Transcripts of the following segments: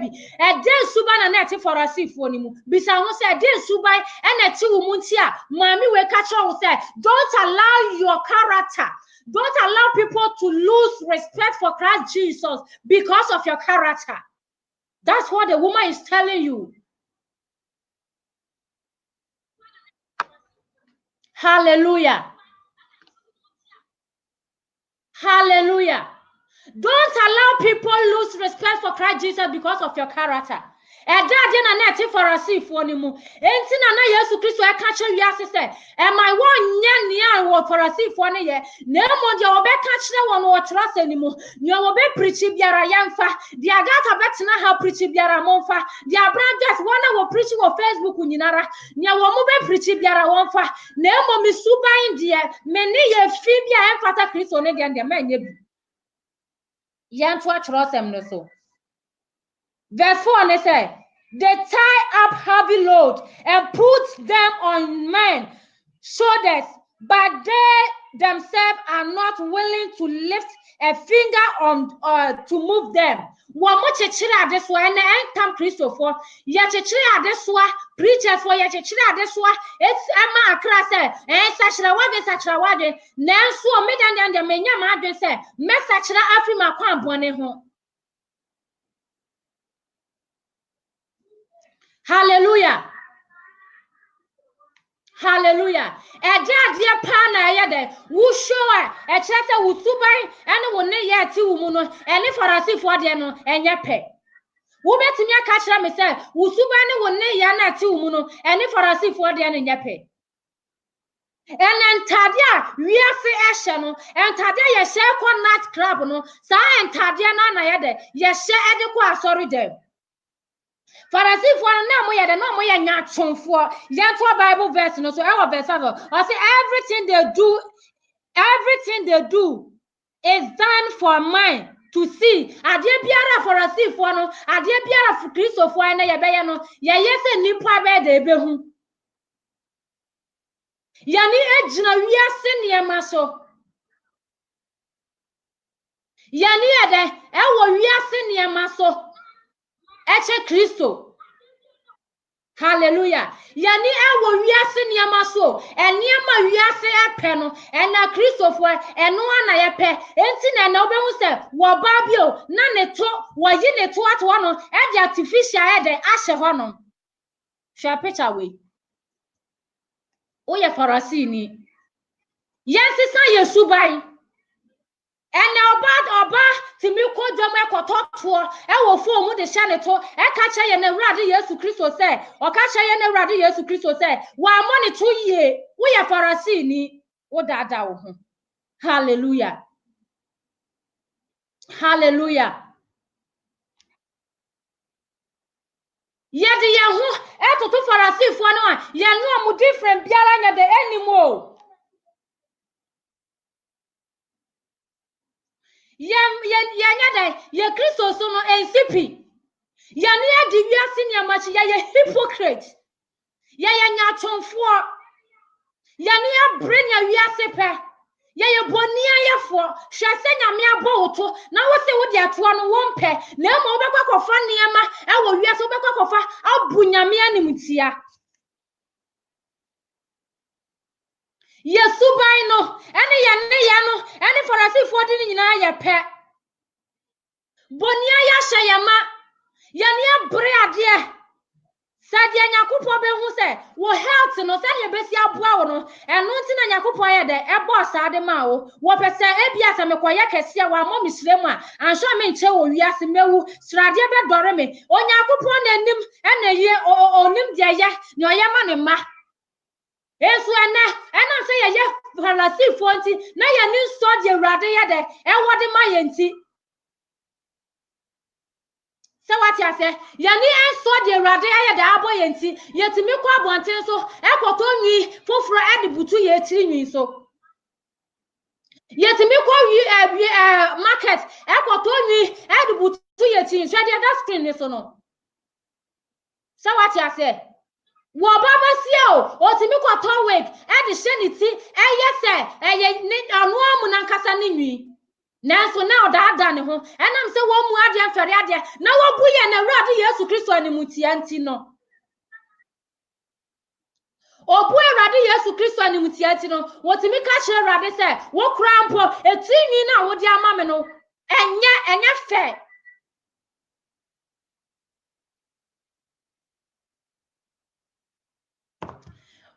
bi e den suba na net for asifo ni mu bisa ho say den suba e na ti wo mu nti a maami we ka cho wo say don't allow your character, don't allow people to lose respect for Christ Jesus because of your character. That's what the woman is telling you. Hallelujah. Hallelujah. Don't allow people lose respect for Christ Jesus because of your character. And that na net for a see for nimu. Enti na na Yesu Kristo e ka che wiase se, e my one nya nia wo for a see for ne ye. Na mo dia obe ka kire won wo trase nimu. Nya obe preach biara yamfa. Dia gata betena ha preach biara monfa. Dia brothers wona wo preach wo Facebook nyinara. Nya wo mo be preach biara wonfa. Na mo mi suban dia me ne ye fi bia emfata Kristo ne dia ma nya bi. Yanto atrosem no so. Verse 4 they say, they tie up heavy load and put them on men's shoulders, but they themselves are not willing to lift a finger on to move them. One more chechira this one and come Christopher. Ya chechira this one, preachers for ya chechira this one. It's Emma Crasa and Sachra Wade. Nansu medan the menya madre say, Messachra Afrima Quan Boneho. Hallelujah. Hallelujah. E dia pana ya de wo show e chese wo suban ene wo ne ya ti wo mu no ene farasi fo de no enye pe. Wo betimi aka kira me say wo suban ne wo ne ya na ti wo mu no ene farasi fo de no enye pe. En entadia wiase ehye no entadia ye hye ko night club no sa entadia na ya de ye hye ede ko asori de. Pharisee for na mo ye de no mo ye nya twonfo yento Bible verse no so e verse 7 or say everything they do is done for man to see. Ade biara Pharisee for no ade biara for Christo for na ye be ye no ye se nipa be de behu yani ejina wiase niema so yani ede e wo wiase niema so eche Christo. Hallelujah. Yani ewo wiase niama so eniama wiase epe no ena Christopher eno ana yepe enti na obehu se wo ba bio na ne to wo yi ne to ato no e de artificial e de ahye ho no share picture we o ye Pharisee ni yensi san Yesu bai ena oba timi ko dwam ekototo e wo fo mu de hye ne to e ka kye ye na Awurade Yesu Kristo se o ka kye ye na Awurade Yesu Kristo se wa mo ne to ye wo ye Pharisee ni wo dada wo ho. Hallelujah. Hallelujah. Ye de ye ho etoto Pharisee fo no a ye no amu different biara nya de animo. Ye nya de ye Kristo so no ensipi. Ye no ye di wiase ni amachi ye hypocrite. Ye nya twonfo. Ye no ye brenya wiase pe. Ye boni ayefo hwese nyame abowoto na wo se wo de ato no wo mpe na mo obekwa kofa niema e wo wiase obekwa kofa abu nyame animtia. Yesu bai no ene ya no ene Pharisee fo de nyina ye pe boni ayahye yema ye ne bre ade Sadia Nyakupo be hu se wo health no se ye besi aboa wo no eno nti na Nyakupo ye de e boss ade ma wo pese ebia se mekoye kese wa mo misremu a anso me nche wo wiase mewu srade be dore me Onyakupo na nim ena ye onim de ye ne oye ma ne ma esu ena se ye Pharisee fo nti na ye ni so de Awurade ye de e wode ma ye nti se what ya say yani enso de Awurade aye da abo ye nti yetimi kwa abonten so ekoto nwi foforo ade butu ye tiri nwi so yetimi kwa market ekoto nwi ade butu ye tiri so de that screen ni so no se what ya say wo baba sia o timi kwa to wig ade hye ni ti eye se eye ni anu amu na nkasa ni nwi Nanso na oda ne ho enam se wo mu ade afere ade na wo buye na Awurade Kristo animutia nti no obu Awurade Yesu Kristo animutia nti no wotimi ka kire Awurade se wo kura mpo etinwi na wo di ama me no enye fe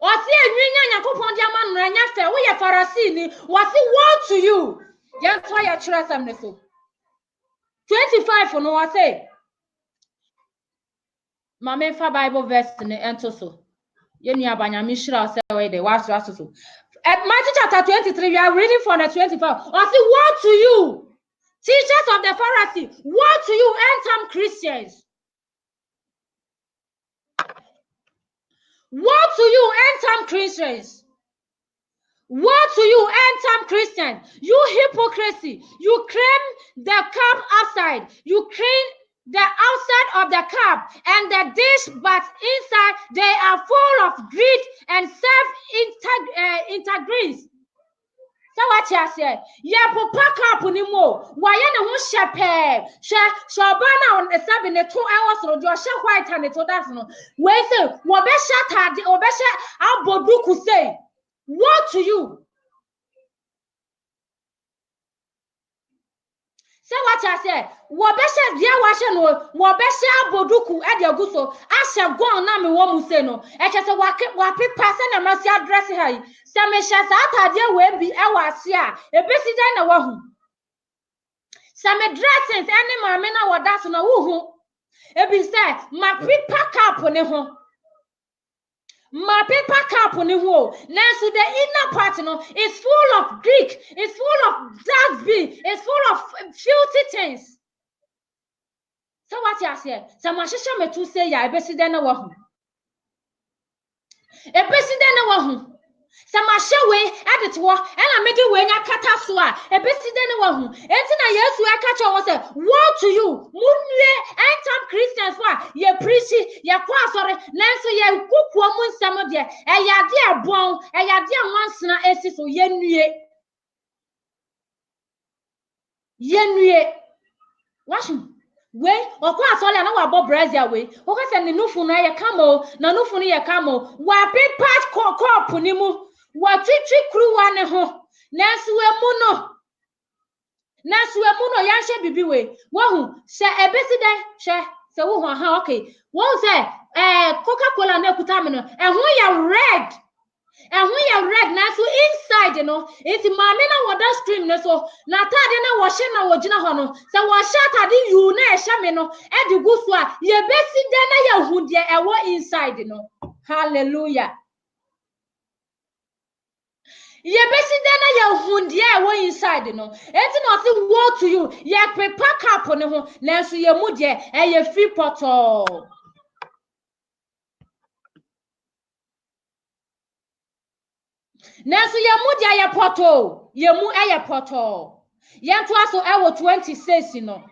Wasi enwinya Yakobon di ama no enye fe wo ye Pharisee ni wasi woe to you yan to ya kire sam ne so 25 no wasi Mama fa Bible verse ne ento so Yenu abanyame shira say we dey waso so Matthew chapter 23 we are reading from the 25 wasi woe to you teachers of the Pharisees, woe to you, end-time Christians. Woe to you, end-time Christians. Woe to you, end-time Christians. You hypocrisy. You claim the cup outside. You claim the outside of the cup and the dish, but inside they are full of greed and self-integrity. So what you say? Yeah, papa cup ni mo. Why na ho shepe? Shobana on the 7 2 hours ro do she white and it that's no. We say wo be shatade, wo be she aboduku say. What to you? Say what you say? Wo be she dia wa she no, wo be she aboduku e de aguso. Ashe gon na me wo mu say no. E che say wa pepa se na ma si address her. Say me she sa atade we bi e wa se a, e be si dan na wa hu. Say me dressings any mama na wo that no wo hu. E bi say ma pepa cap ne ho. My paper cup ni ho. Now so the inner part no is full of Greek, it's full of dark bean, it's full of filthy things. So what you say? So my shisha me to say ya ebesi den na wa hu. Ebesi den na wa hu. So my we edit wo and I made we nya kata so a ebesi den na wa hu. Enti na Yesu aka che wo say, woe to you, munue end-time Christians wa ye preach ye kwa asore nanso ye kukuo mu nsam de eyade ebon eyade anwansena esi so ye nue washu we okwa asole na wa bo brazia we o ka se ne nufu no ye kamo na nufu no ye kamo wa paper cup ni mu wa twitwi kruwa ne ho nanso we mu no yanhye bibi we wo hu se ebesi den hye se wo hu ha okay wo se Coca-Cola na kuta me no ehun ya red na so inside you know it's mama na water stream na so na tade na wo hye na wo gina ho no se wo hye tade yu na ehye me no e de gu so a ye besi den na ya hu de ewo inside no hallelujah ye besi den na ya hu de ewo inside no enti no say woe to you ye prepare cup ne ho na so ye mu de e ye free portal Nanso ye mu dia ye poto ye mu eye poto ye to aso e wo 26 no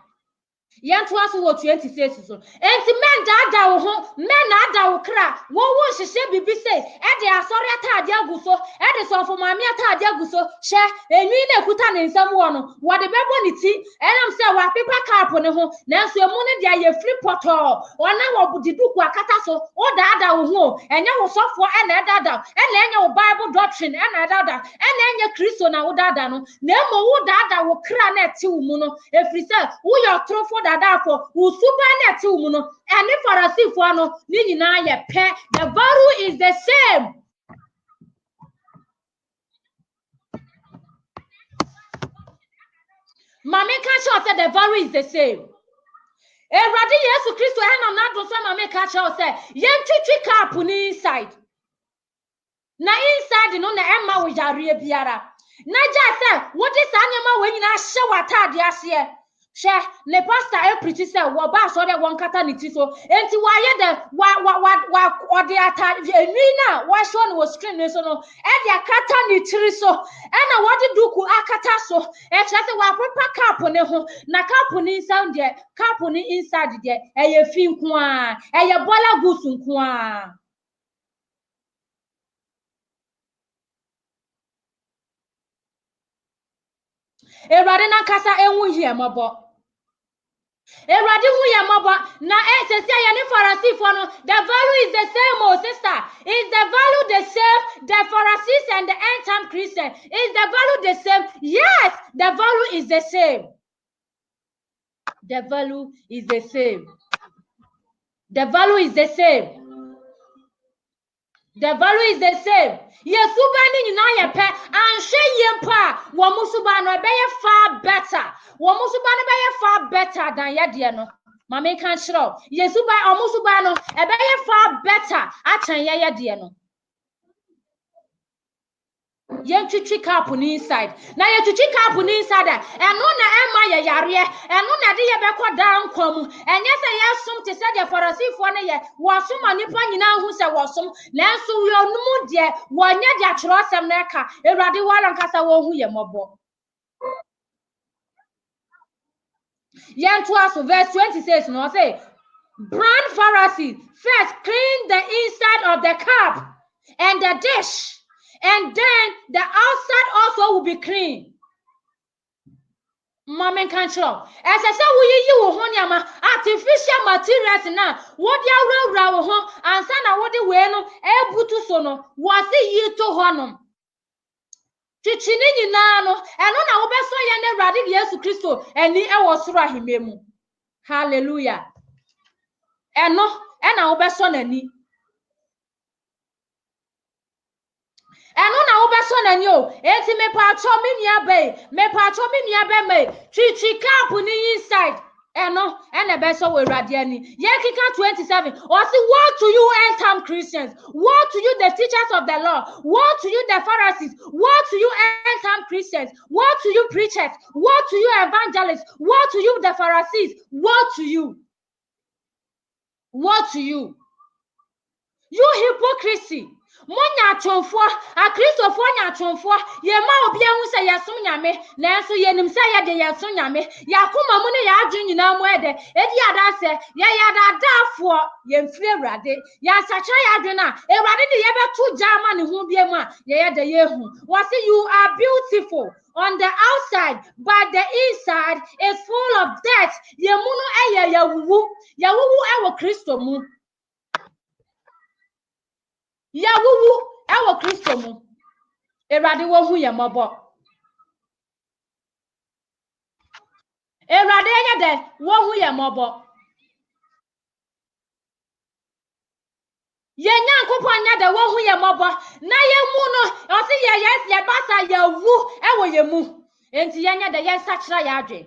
ye to aso wo 26 so enti men da wo ho men na da wo kra wo hihye bibi say e de asori atade aguso e de sofo maami atade aguso hye enwi na ekuta ne nsam wo no wo de bebo ne ti enam say wa paper cap ne ho nanso emu ne dia ye free poto ona wo budiduku akata so o da wo ho enye wo sofo e na da ena enye wo Bible doctrine e na da ena enye Kristo na wo da no na emo wo da wo kra na eti wo mu no efri say wo yo trofo da for wo super na eti wo mu no ene Pharisee fo no ni nyina ye pe the value is the same. Mama can show say the value is the same. Eradi Yesu Kristo enam na do say mama can show say yen twitwi cap ni inside. Na inside no na emma wo jare biara. Na ja say what is anyama we nyina hye watade ase she le pastor e preach say wo ba so de won kata ni ti so enti wa ye de wa ode ata enwi na wa show no screen so no e de kata ni tiri so e na wo de duku akata so e che say wa papa cap ne ho na cap ni sound de cap ni inside de e ye fi nko a e ye bola gusu nko a Erade na kasa enwu hie mabo Erade hu ya mabo na sesi ya ne Pharisee for no, the value is the same, oh sister. Is the value the same? The Pharisees and the end time Christian, is the value the same? Yes, the value is the same. The value is the same. The value is the same. The value is the same. Yesuba ni nyina ye pe anhwe yempa wo musuba no be ye far better. Wo musuba no be ye far better than ye de no. Mama kan shiro. Yesuba omusuba no e be ye far better achan ye de no. Yen twitwi cap ni inside. Na ye twitwi cap ni inside eno na ema ye yare. Eno na de ye be kɔ down kwam. Enye se ye som te se de Pharisee ne ye wosom anipa nyina hu se wosom. Nanso we onum de wonye de akyerɛ asɛm na ka. Ewurade wala nkasa wo hu ye mɔbɔ. Yen to us verse 26 no say brand Pharisee first clean the inside of the cup and the dish, and then the outside also will be clean. Mama can show. As I say, we you honyama artificial materials na what ya raw ho ansa na what the way no e butu so no was yi to honom. Chichini nyina no eno na wo beso ye ne Awurade Yesu Kristo ani e wo soro ahememu. Hallelujah. Eno na wo beso nani. Eno na wo beso nani o enti me pa cho me nua be chichi cap ni inside eno na beso we Awurade ani ye kika 27 or see what to you end time Christians, what to you the teachers of the law, what to you the Pharisees, what to you end time Christians, what to you preachers, what to you evangelists, what to you the Pharisees, what to you hypocrisy. Monya chonfo a Christopher nya chonfo ye ma obi ahu se yesom nyame nanso ye nim se ye de yesom nyame yakoma mu ne ya adwen nyina mu ede edi ada se ye ya da dafo ye mfiri Awurade ya sacha ya adwen a Awurade de ye beto jama ne hu bia mu a ye de ye hu what say you are beautiful on the outside but the inside is full of death ye mu no eye ya wuwu ewo Kristo mu. Ya wuwu ewo Kristo mu. Awurade wo hu ye mobo. Awurade enya de wo hu ye mobo. Ye Nyankopon nya de wo hu ye mobo. Na ye mu no o se ye yes ye basa ye wu ewo ye mu. Enti ye nya de ye nsachira ya adwen.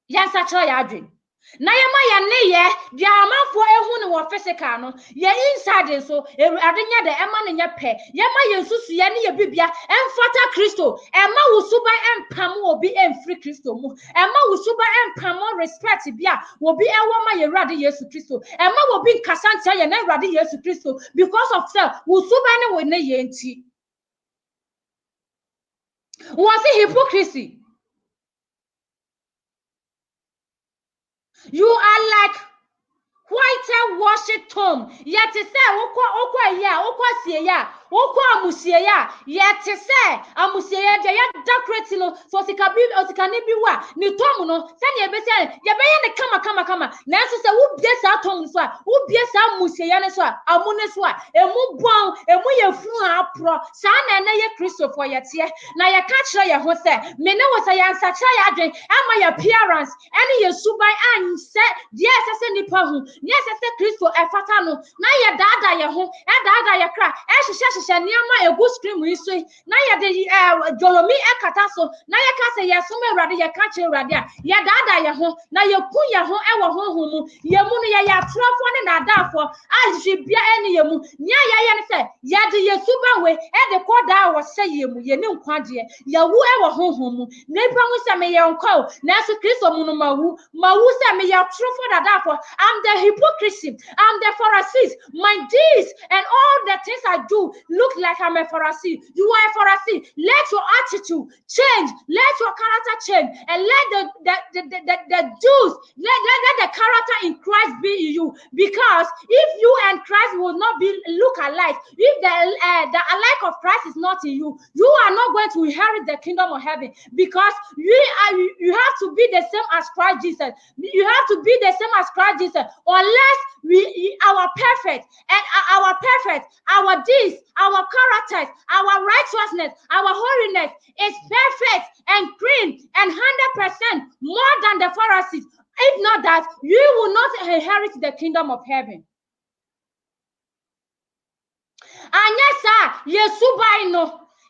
Ye nsachira ya adwen. Na ye ma ye ne ye dia amafo ehu ne wo physical no ye inside so Awurade nya de ema ne nya pe ye ma ye susu ye ne ye bibia emfata Kristo ema wusuba empam obi emfri Kristo mu ema wusuba empam respect bia obi ewo ma ye Awurade Yesu Kristo ema obi nkasanta ye na Awurade Yesu Kristo because of self wusuba ne we ne ye nti was hypocrisy. You are like white tomb. Yet to say, amusie ya. Yet to say, amusie ya decorate no. So sikanibi wa ni tom no. Send ye be say, ye be kama. Nanso say wo bie sa tom so a, wo bie sa amusie ya ne so a, amune so a, emu bon, emu ye fun apro. Sa na ye Kristo for ye tie. Na ye ka kire ye ho say, me ne wo say ya nsacha ya adwen, ama ye appearance, any ye suban an say, yes say nipa hu. Yes, I said Kristo efata no na ye dada ye ho dada ye kra hyehyehye niama egu screen wi so na ye de jolomi ekata so na ye ka se ye som Awurade ye ka che Awurade a ye dada ye ho na ye ku ye ho ewo honhom mu ye mu no ye atrofo ne na adafo ahye bia ene ye mu nya ye ne se ye de Yesu ba we de koda wo se ye mu ye ne nkwade ye wu ewo honhom mu ne pa hu se me ye nkwa na so Kristo mu no mawu se me ye atrofo na adafo I'm the hypocrisy. I'm the Pharisees. My deeds and all the things I do look like I'm a Pharisee. You are a Pharisee. Let your attitude change. Let your character change. And let the Jews, let the character in Christ be in you, because if you and Christ will not look alike, if the alike of Christ is not in you, you are not going to inherit the kingdom of heaven, because you have to be the same as Christ Jesus. You have to be the same as Christ Jesus, unless our deeds, our characters, our righteousness, our holiness is perfect and clean and 100% more than the Pharisees. If not that, you will not inherit the kingdom of heaven. And yes, sir, yes,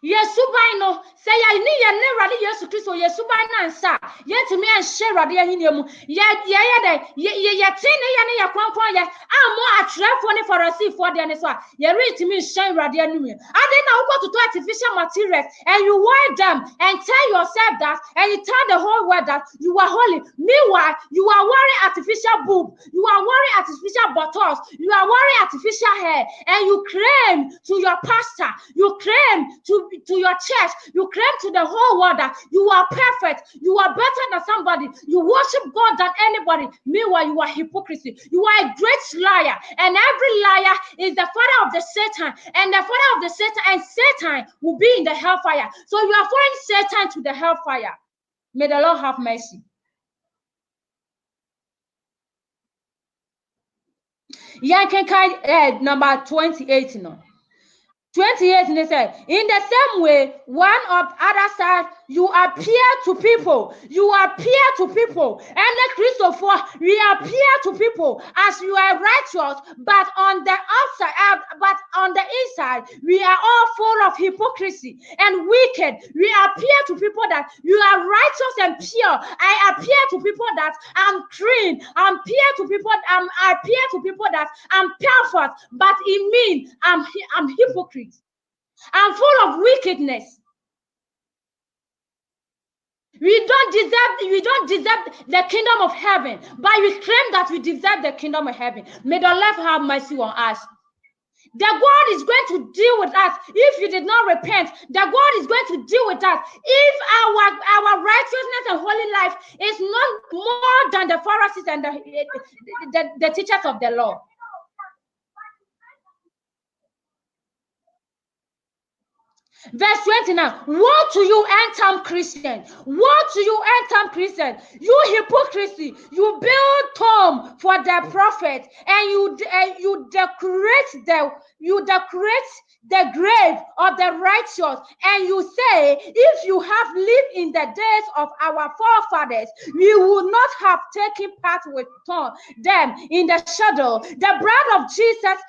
Yesubai no say ya ni ye ne rade Yesu Kristo Yesubai na nsa yetumi enhye rade ahiniemu ye de ye tene ye ne ye kwankwan ye amo atrefo ne Pharisee de ne so ye retumi enhye rade anum ade na wo to artificial materials and you wear them and tell yourself that and you tell the whole world that you are holy. Meanwhile, you are wearing artificial boob, you are wearing artificial bottles, you are wearing artificial hair, and you claim to your pastor, you claim to your church, you claim to the whole world that you are perfect, you are better than somebody, you worship God than anybody. Meanwhile, you are hypocrisy, you are a great liar, and every liar is the father of the Satan, and the father of the Satan, and Satan will be in the hellfire. So you are following Satan to the hellfire. May the Lord have mercy. Yankenkai number 28 no. 28 they said, in the same way, one of other side, you appear to people, and the Christopher, we appear to people as you are righteous, but on the outside, but on the inside, we are all full of hypocrisy and wicked. We appear to people that you are righteous and pure. I appear to people that I'm clean. I appear to people that I'm perfect, but in me, I'm hypocrite. I'm full of wickedness. We don't deserve the kingdom of heaven, but we claim that we deserve the kingdom of heaven. May the Lord have mercy on us. The God is going to deal with us if you did not repent. The God is going to deal with us if our righteousness and holy life is not more than the Pharisees and the teachers of the law. Verse 29, woe to you, end-time Christian. Woe to you, end-time Christian. You hypocrisy. You build tomb for the prophet, and you decorate the grave of the righteous, and you say, if you have lived in the days of our forefathers, we would not have taken part with them in the shadow. The blood of Jesus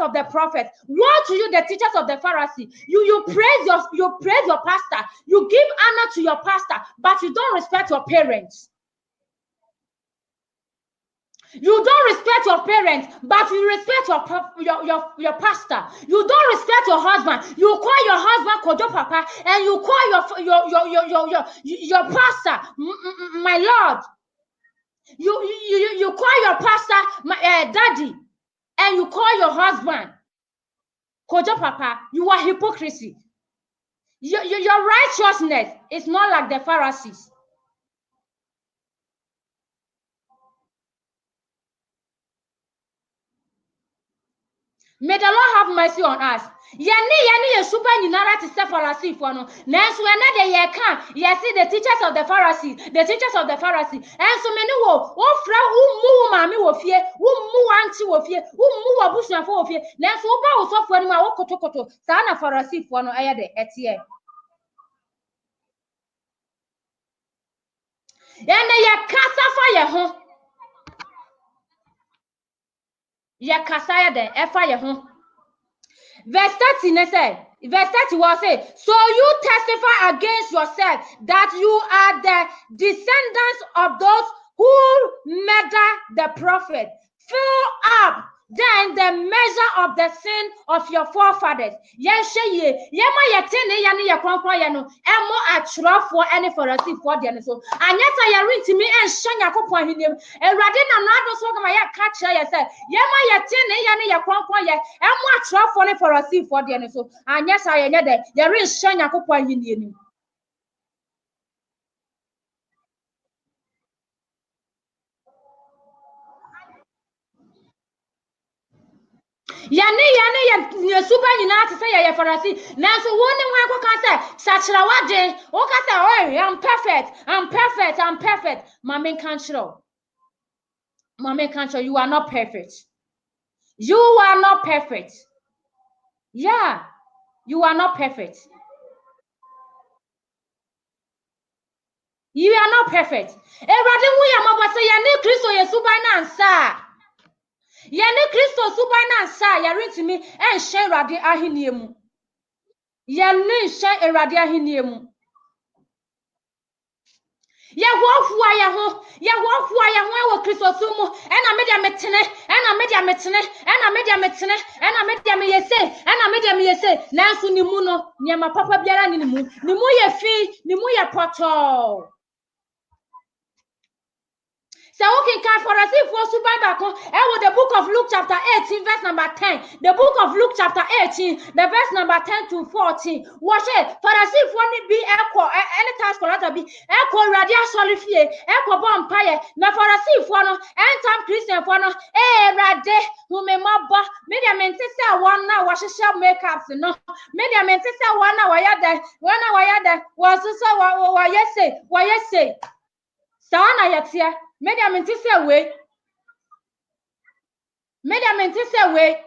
of the prophet. Woe to you, the teachers of the Pharisee. You praise your pastor, you give honor to your pastor, but you don't respect your parents. You don't respect your parents, but you respect your pastor. You don't respect your husband. You call your husband Kojo Papa, and you call your pastor my Lord. You call your pastor daddy, and you call your husband Kojo Papa. You are hypocrisy. Your righteousness is not like the Pharisees. May the Lord have mercy on us. Yani super ninara to say Pharisee for no. Nansu another ye can. Yes, the teachers of the Pharisees, And so many wo fra umu mami wo fie, umu auntie wo fie, umu abusua fo wo fie. Nansu oba wo so fo ni ma wo kotokoto. Sa na Pharisee for no eye de etie. Yana ye kasa fa ye ho. Ye kasa ye de e fa ye ho. Verse 30 will say, so you testify against yourself that you are the descendants of those who murder the prophet. Fill up then the measure of the sin of your forefathers. Yes, ye ma yetene ya ne yakwankwa ya no emo atwerofo ene Pharisee de ne so anyata ya rentimi enhye yakopon ahinem ewrade na no ado so kama ya ka kire ya say ye ma yetene ya ne yakwankwa ya emo atwerofo ne Pharisee de ne so anyasa ya nye de ya renhye yakopon ahinem. Yane ye super nyina te say ye farasi. Nanso woni wan ko kan say sachira wade. O ka say oh I'm perfect. I'm perfect. I'm perfect. Mama kan chiro. Mama kan chiro you are not perfect. You are not perfect. Yeah. You are not perfect. You are not perfect. Erade wu ya mabo say yane Kristo ye super na nsa. Yane Kristo super na nsa ya rentimi enhye Erade ahenie mu. Yane nhye Erade ahenie mu. Yehofua ya ho wo Kristo sumu ena media metene ena media metene ena media metene ena media me yese ena media me yese nanso ni mu no nyama papa biara ni mu ye fi ni mu ye poto. So okay, can for us if was the book of Luke chapter 18, verse number 10. The book of Luke chapter 18, the verse number 10 to 14. Watch it. For us if one be echo, any task for us be echo radia solifie, echo bompire. Now for us if one end time Christian for no, rade, who may mobba, media mentisa one now, wash shall makeups, no. Media mentisa one now, why there, was so why yes say. Sana yatia. Media mentisa way. Media mentisa way.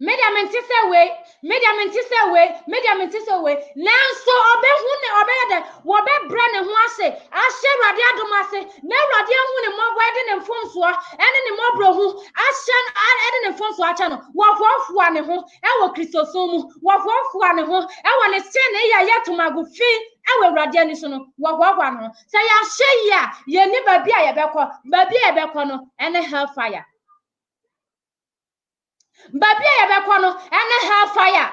Media mentisa way. Media mentisa way. Media mentisa way. Now so obe hune obe de. Wobe brand who ase. Ashe radia domase. Ne radia hune mo wedding and phone so. Ene ni mo bro hu. Ashe ene ni phone so achano. Wafo ane ho. Ewo Kristo so mu. Wafo ane ho. Ewo ne se ne ya yetomagu fi. Ewe radia ni so no wagwagwa no say ya hye ya ye ni babi a ye beko no ene hellfire babi a ye beko no ene hellfire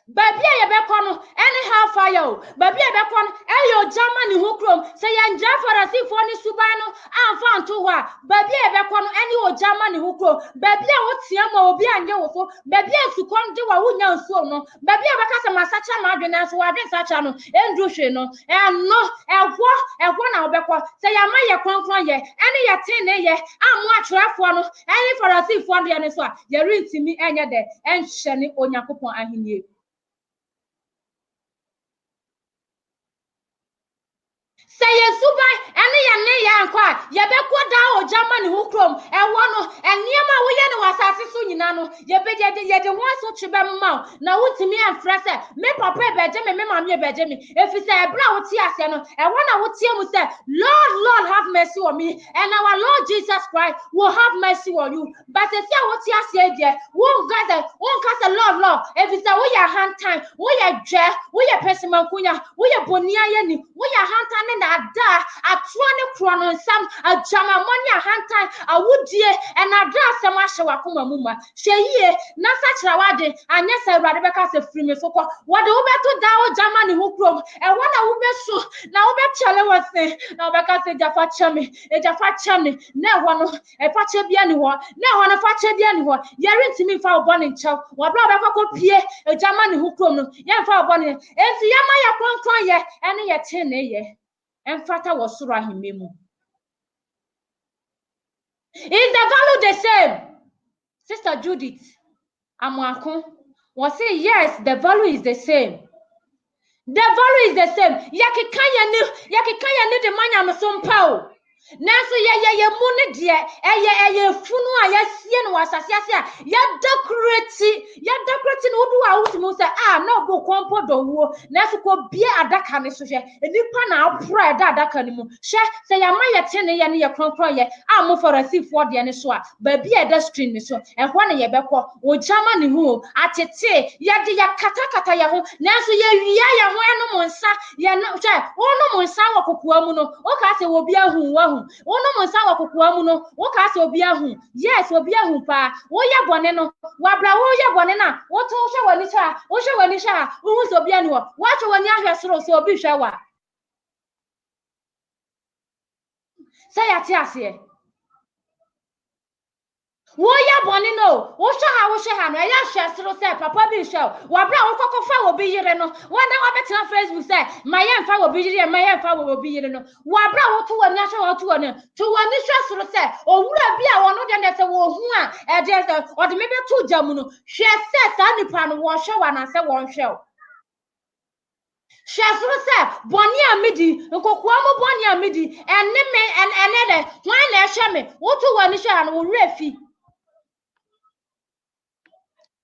babi a ye beko no ene hellfire o babi a beko no eyo Germany hu krom say ya nja farasi fo ni suban no amfa nto ho a babi a ye beko no ene o Germany hu krom babi a wo tia ma obi anye wo so babi a sukon de wa wunya nsuo no babi a beka se masacha ma adwene so wa adwen sacha no endru hwe no no ehwo na obekọ say ya ma ye kronkron ye ene ye tin ne ye amu atwerefo no ene farasi fo de ne so a ye rentimi enye de enhye ne Onyankopon ahenie. Say Yesubai, any ya nkwa, ye beko da o Germany hu krom, e wono, eniema wo ye ne wasase so nyina no, ye be ye de ho so twebe mma, na wutimi amfra se, me papa beje me mama me beje me, efi se ebra wo ti ase no, e wona wo tie mu se, Lord have mercy on me, and our Lord Jesus Christ will have mercy on you. But se se wo ti ase die, won kase Lord, efi se wo ya hand time, wo ya dwe, wo ya pesimankunya, wo ya bonia ye ni, wo ya hand time na ada atuane krono nsam ajama money ahantan awudie enada asem ahye wakoma muma hweyie na sachira wade anya sa Awurade beka se frime sokọ wode wo beto da o Germany hu krom e wona wo beso na wo betchele wose na wo beka se jafa chame na ho no e fa che bia ni ho na ho no fa che bia ni ho yere ntimi fa wo bone nchew wo bra beka kopie e Germany hu krom no ye fa wo bone enti yama ya kronkron ye ene ye che ne ye emfata wasura himemu. Is the value the same? Sister Judith Amwakun was say yes, the value is the same. The value is the same. Yakikanya ni the manya no sompao. Nanso ye mune die eye funu a yasie no wasase ase a ya decorate no do a wusimu se na bo kompo dowuo nanso ko bia adaka ne so hwe enipa na apro eda adaka ne mu hwe se ya ma ye tene ye ne ye kronkron ye mo farasifo de ne so a ba bia eda screen ne so ehwo ne ye bekọ o jama ne hu atete ye de ya katakata ye ho nanso ye wia ye ho eno mo nsa ye no hwe ono mo nsa wo kokoa mu no o ka se wo bia hu wa ono monsa wakokoa mu no wo ka se obi ahu yes obi ahu pa wo ye bone no wabra wo ye bone na wo to hwe wani sha wo so obi anu wo atwe wani ahwe soro so obi hwe wa say ati ase Woya boni no, wo hwe ha no ya hwe soro say papa bi hwe. Wa bra wo kokofa wo bi yire no. Wanda wa beti na Facebook say maye mfa wo bi yire, maye mfa wo bi yire no. Wa bra wo to wani ahwe wo to wani. To wani hwe soro say owura bi a wono de na say wo hu a e de say o de me be to jam no. Hwe say sa nipa no wo hwe wa na say wo hwe. Shasuru say boni amidi nkokwa mo boni amidi enne me enne de hwan na ehwe me wo to wani hwe ha no wo refi.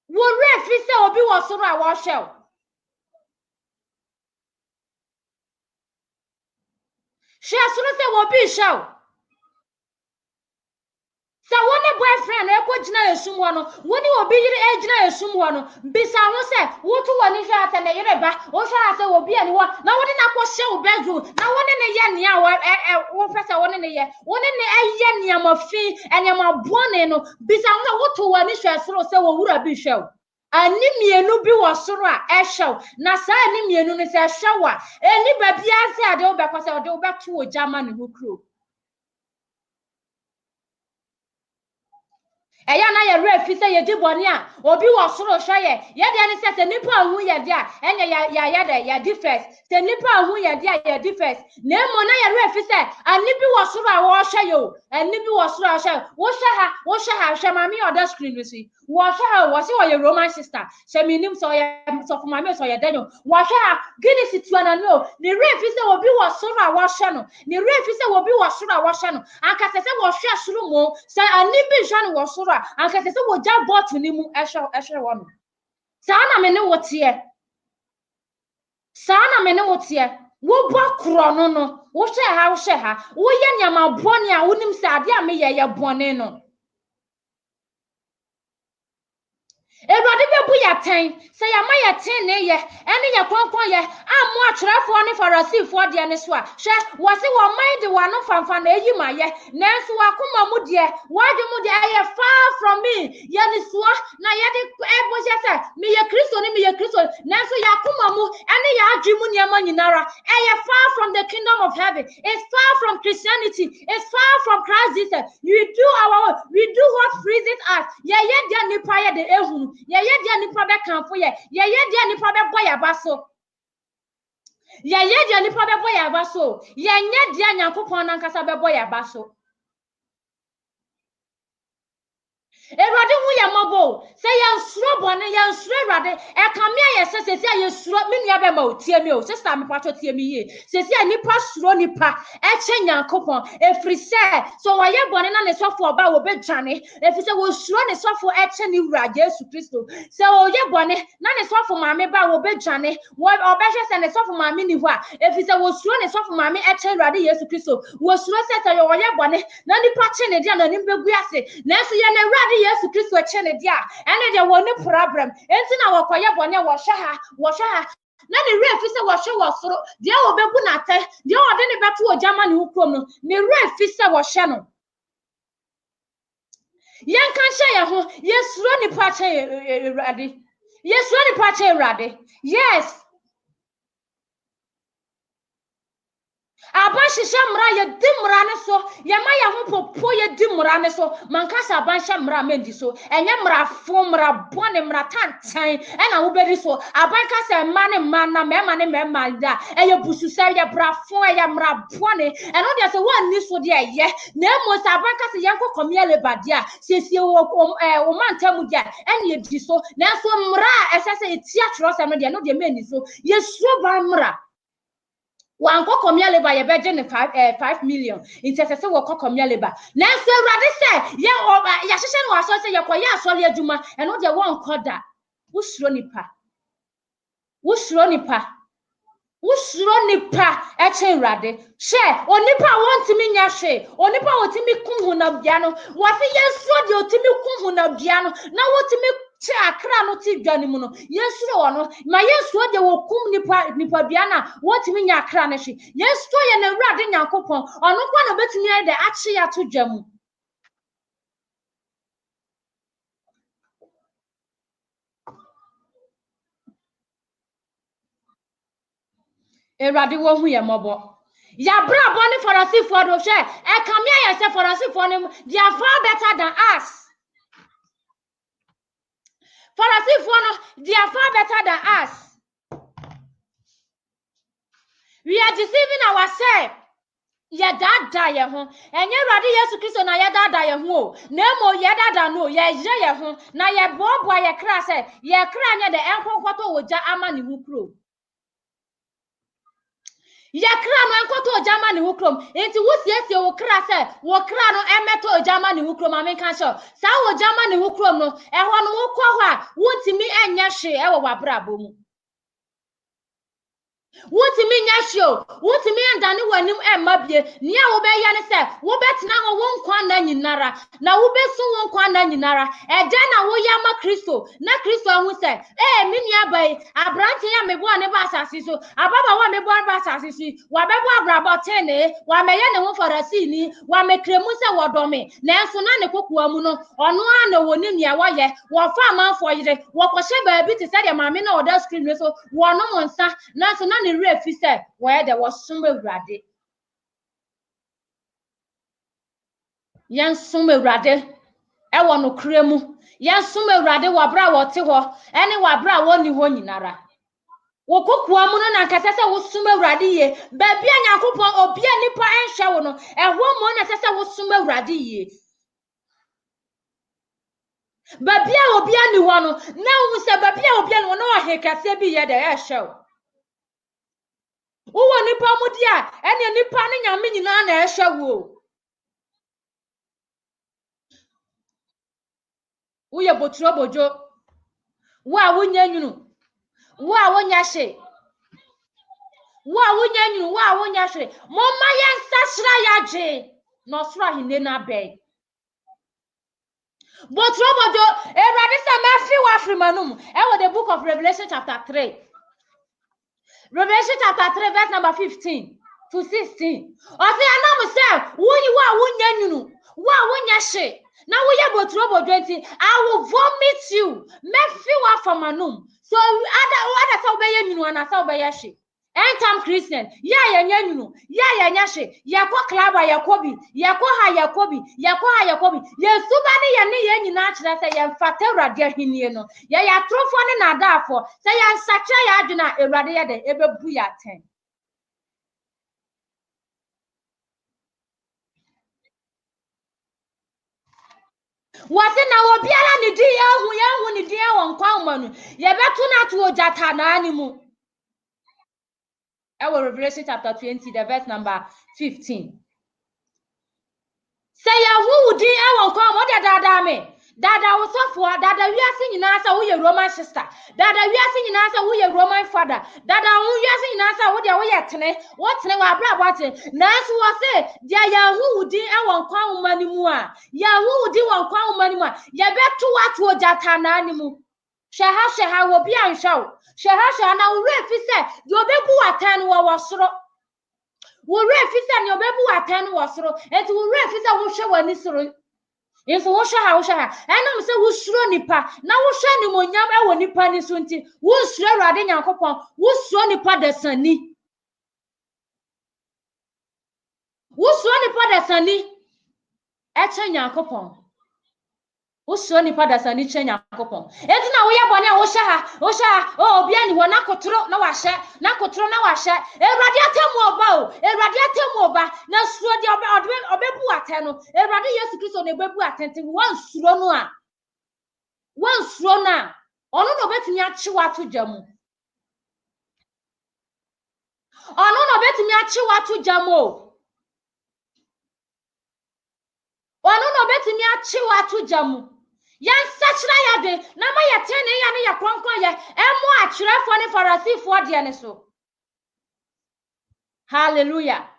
Wo refi say obi wo soro a wo hwe. Shasuru say wo bi hwe. Sa woni boyfriend e ko gina esum ho no woni obi yire e gina esum ho no bisa ho se wo to woni hwe ate ne yire ba wo hwe ase obi ani ho na woni na ko hye wo bezu na woni ne ye nia wo pese woni ne ye woni ne eye nia mafi enia mabone no bisa ho wo to woni hwe soro se wo wura bi hwe ani mienu bi wo soro a ehwe na sa ani mienu ne se ehwe wa eni ba bia se ade wo be kwase ode wo be to wo jama ne ho kro. Eya na ye refi say ye di boni a obi wo soro hwe ye de ani say nipa ahu ye de a enye ya de ya di first say nipa ahu ye de a ya di first na mo na ye refi say ani bi wo soro a wo hwe yo ani bi wo soro a hwe wo hwe ha hwe mami other screen we see wo hwe ha wo se wo ye roman sister se minim so ye so for mami so ye danyo wo hwe ha gini situana no ni refi say obi wo soro a wo hwe no ni refi say obi wo soro a wo hwe no anka se wo hwe soro mo say ani bi hwe no wo soro anka se wo ja bot ni mu ehwe wo no sa na me ne wo tie wo bo kro no wo hwe ha wo ye nyama boni a wonim se ade a me ye boni no Erode bebu ya ten say ya ma ya ten ne ye ene ya konkon ye amu atrafo ne farasifo de ne so a hwe wo se wo mind de wano fanfa na eyi ma ye nanso wakoma mu de wade mu de aye far from me ye ne so na ye de ebo je se me ye kristo nanso yakoma mu ene ya adwe mu niam nyinara aye far from the kingdom of heaven. It's far from Christianity. It's far from Christ Jesus. We do what pleases us. Ye dia nipa ye de ehunu ye dia nipa be kanfo ye dia nipa be boy abaso ye dia nipa be boy abaso ye nya dia nyankopon nankasa be boy abaso Erade hu ya mabo say ya nsuro bone ya nsuro erade e kamia ye se ya suro me nua be ma otie mi o sister me pato tie mi ye se nipa suro nipa e che nyankopon efri se so wa ye bone na ne sofo oba wo be dwane efri se wo suro ne sofo e che ni wura Yesu Kristo se o ye bone na ne sofo maame ba wo be dwane wo obehwe se ne sofo maame ni ho a efri se wo suro ne sofo maame e che wura Yesu Kristo wo suro se yo ye bone na nipa che ne dia na nim begu ase na so ye ne wura Yesu Kristo chene dia ene de woni problem enti na wakoye bone wo hwe ha na ne refi se wo hwe wo soro dia wo begu na te dia wo de ne beto o jama ne ukrom no ne refi se wo hwe no yen kan hye ye ho yesuro ni pa che erade yesuro ni pa che erade yes Aban shisha mra ye di mra ne so ye ma ye ho popo ye di mra ne so mankasa aban sha mra mendi so enye mra fo mra bone mra tantan ena wo bedi so aban kasa ma ne ma na me ma ne me ma da eye busu sa ye bra fo ye mra bone eno de se wan ni so de ye na mo sa aban kasa ye ko komia le badia sesie wo mantamu dia ene ye di so na so mra ese se tia tro se no de no de meni so ye so ba mra Wan kokomia leba ye beje ne 5 million intercessor wo kokomia leba na so urade se ye oba ya hihye no aso se ye koye asori adwuma eno de won koda wusuro nipa e che urade she onipa wontimi nya hwe onipa wotimi kunhu na bia no wo se yesuo de otimi kunhu na bia no na wotimi che akra no ti dwane mu no yesuo wo no ma yesuo de wo kum nipa bia na wotimi nya akra na hwe yesuo ye na urade nyankopon ono kwa na betimi ai de achi ya to dwamu erade wo hu ye mobo ya bra boni farasifo do hwe e kamia ye se farasifo ne they are far better than us Pharisee for no, they are far better than us. We are deceiving ourselves. Yedada ye ho enye Awurade Yesu Kristo na yedada ye ho na emo yedada no ye ye ho na ye boboa ye kra se ye kra nya de enkokoto oja ama ne hukro ye kra no enkoto oja ama ne hukrom enti wosiesie wo kra se wo kra no emeto oja ama ne hukrom amenka sho sa oja ama ne hukrom no eho no wo kọ ho a wontimi enye hwe e wo wabrabo mu Wotimi nyashio, wotimi andani wanim mabie, nia wo be ya ne se, wo betina ho won kwa na nyinara, na wo besu won kwa na nyinara, eje na wo ya ma Kristo, na Kristo hu se, me nua bai, abrante ya mebo ne ba asase so, ababa wa mebo ba asase so, wa bebo abrabo tene, wa meye ne ho farasi ni, wa mekremu se wodome, na enso na ne kokoa mu no, ono a na woni nia wo ye, wo fa amanfo yire, wo kohye ba bi te se de maame na oda screen so, wo no monsa, na so na refi say where there was some Awurade yan som Awurade e wo no kra mu yan som Awurade wo bra wo te ho ene wo bra wo ni ho nyinara wo kokua mu no na nkase se wo som Awurade ye ba bia Nyankopon obia nipa enhwe wo no e ho mo na se wo som Awurade ye ba bia obia ni ho no na wo se ba bia obia ni wo no hekase bi ye de e hwe wo nipa mu dia ene nipa ne nyame nyina na e hwe wo Uye botro bojo wa wonya nyunu wa wonya hye wa wonya nyunu wa wonya hye momma yensa hra ya dwe no soro hine na be botro bojo Ewurade se mafi wa frimanum e wo the book of Revelation chapter 3 Revelation chapter 3 verse number 15 to 16 o se anam se woni wa wonya nyunu wa wonya hye na wo ye botro bojo enti I will vomit you mefi wa famanum so other so be nyunu ana so be hye Entam Christian ya yenya nyunu ya yenya hye yakọ klaba yakobi yakọ ha yakobi yesu ba ne ye ne ye nyina akire se ye mfata Awurade ahenie no ye ya trofo ne na adafo se ya nsakra ya adwena Awurade ye de ebebu ya ten wase na obiara ne di ya hu ne di ya won kwa manu ye betu na to ojata na animu Revelation chapter 20 the verse number 15 say ya hu di e won kwa mo de dada me dada wosofo dada wiase nyina sa wo ye Roman sister dada wiase nyina sa wo ye Roman father dada hu wiase nyina sa wo de wo ye tene wo tene wa bra boate nanso wo se dia ya hu di e won kwa wo mani mu a ya hu di won kwa wo mani mu a ye beto wato ojata na animu sheha wo bi anhwaw sheha na wo refi se de obebu watan wo wosoro wo refi se ne obebu watan wo wosoro enti wo refi se wo hwe wani soro Info wo hwa enum se wo suro nipa na wo hwa ni monyam e wo nipa ni so nti wo suro Awurade Nyankopon wo suro nipa dasani e che Nyankopon wo suro nipa dasani che Nyankopon enti na wo ye bone wo hwa obi ani wo na kotoro na wa hye Awurade atemu oba na suro de obebu ate no Awurade Yesu Kristo na bebu atente won suro no a ono no betumi achiwa to jamu yan sachira ya de na ma ya tene ya ne ya kronkron ya emo akyerefo ne Farisifo de ne so hallelujah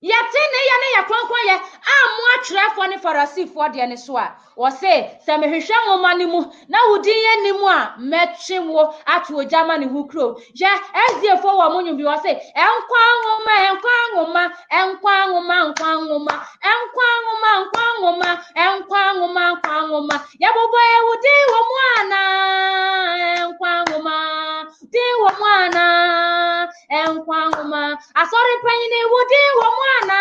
Yatene ya ne yakronkron ye amu akyerefo ne Farisifo de ne so a wo se se mehwehwe nwoma ne mu na wudin ye ne mu a metwe wo ato ojama ne hukro je eziefo wo munyu bi wo se enkwa nwoma ya bobo e wudin wo mu ana enkwa nwoma din wo mu ana enkwa nwoma asori panyine wudin wo mu ana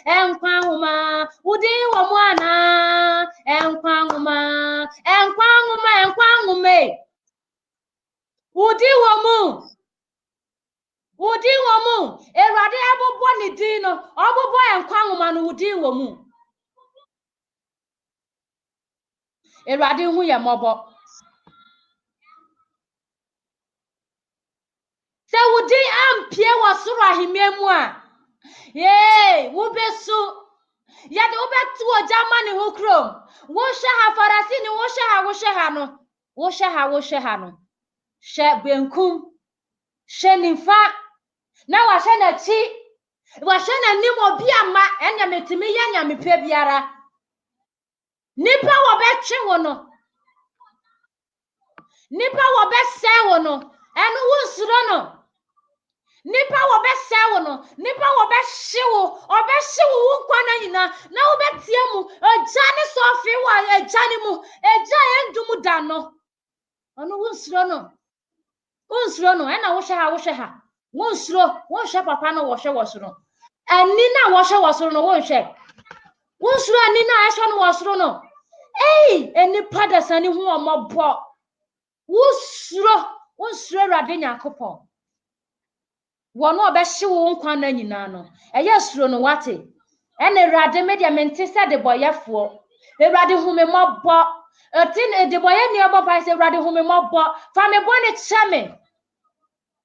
enkwa nwoma wudin wo mu ana enkwa nwoma wudi wo mu Erade hu ye mobo se wudi ampie wo soro ahemia mu a wo besu ya de obetu o Germany ho krom wo hwe ha farasi ni wo hwe ha no wo hwe ha no hwe benkum hwe nifa na wa hwe na chi wa hwe na nim obi ama enya metimi ya nya mepe biara nipa wo betwe wo no nipa wo bese wo no enu wo nsuro no nipa wo bese wo no nipa wo behye wo nkwa na nyina na wo betie mu eja ne so afi wo eja ne mu eja endum da no onu wo nsuro no ena wo hwe ha wo nsuro wo hwe papa no wo hwe wo soro ani na wo hwe wo soro no wo hwe wo nsuro ani na ahwe no wo soro no enipa da sani hu omobo wo nsuro Awurade Nyankopɔn wono obehye wo nkwa na nyina no eye suro no wate ene Awurade media mente se de boyefo Awurade hu me mobbo etin de boye ni oboba se Awurade hu me mobbo fa me bone chame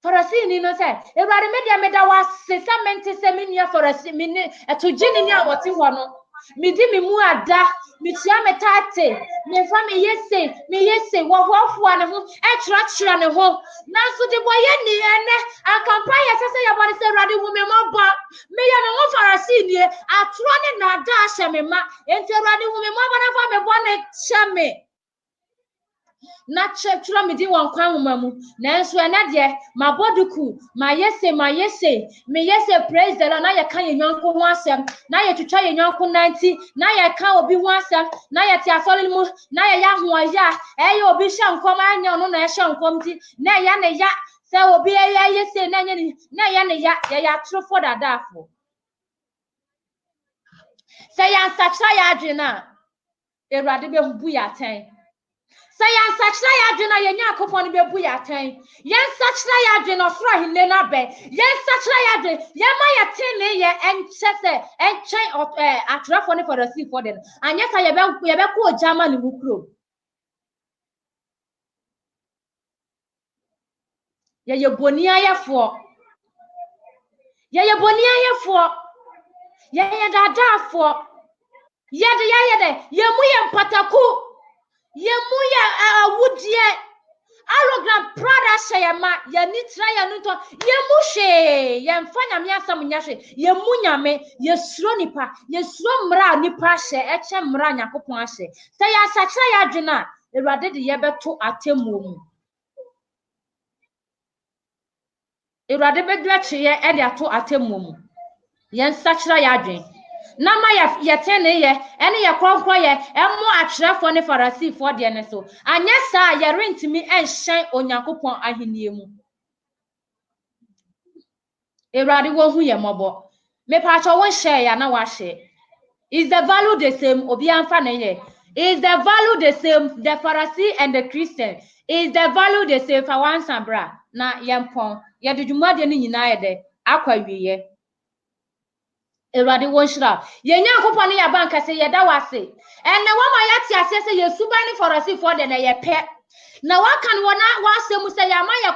farasi ni no se Awurade media meda wase se mente se me nia farasi me ne etogini ni awote ho no me di me mu ada me tia me tate me fa me yese wo hoafo ne ho chira ne ho na so de boye ni ene akampa ye sese ya bone se Awurade hu me mobbo me ye no farasi ni atro ne na ada ahye me ma enti Awurade hu me mobbo na fa me bone chame na chepchura me di won kwan homa mu nanso ena de maboduku mayese me yese praise the Lord na ye kan ye nyanko ho asem na ye twetwa ye nyanko nanti na ye kan obi ho asem na ye ti asole mu na ye ya ho aya eye obi hye nkom anya no na ye hye nkom ti na ye ne ya se obi ya yese na nye na ye ne ya trofo dadafo se ya nsachira ya adwena Awurade be hubu ya ten say yan sachira ya adwena ye Nyankopon be bu ya tan yan sachira ya adwena ofra hinne na be yan sachira ya adwe ye ma ye tene ye enchese enchen atrafo ne for the sea for them anya sa ye be ko Germany mu kro ye boni ayefo ye dadafo ye mu ye mpataku ye mu ye awudie Alogram Prada Shayama, ye ni try ya nuto, ye mushe, ye mfanya miasa munyashe, ye munyame, ye sro nipa, ye sro mra nipa she, eche mra Nyankopon ashe. Say ya sacha ya dwena, Awurade de ye beto atemu mu. Awurade bedwache ye e de ato atemu mu. Ye nsachira ya dwen. Na ma ye tene ye ene ye kronkro ye emo akyerefo ne farisifo de ne so anya sa ye rentimi enhyen Onyankopon ahenie mu Awurade wo hu ye mobo me pa cho won hye ya na wa hye is the value the same obi amfa ne ye is the value the same the Pharisee and the Christian is the value the same for one sambra na ye mpon ye dudwumade ne nyina ye de akwawiye Awurade won hira ye Nyankopon ne ya banka se ye da wase ene wo ma ya ti ase se ye suba ne Pharisee for de na ye pe na wa kan wona wa asemu se ya ma ye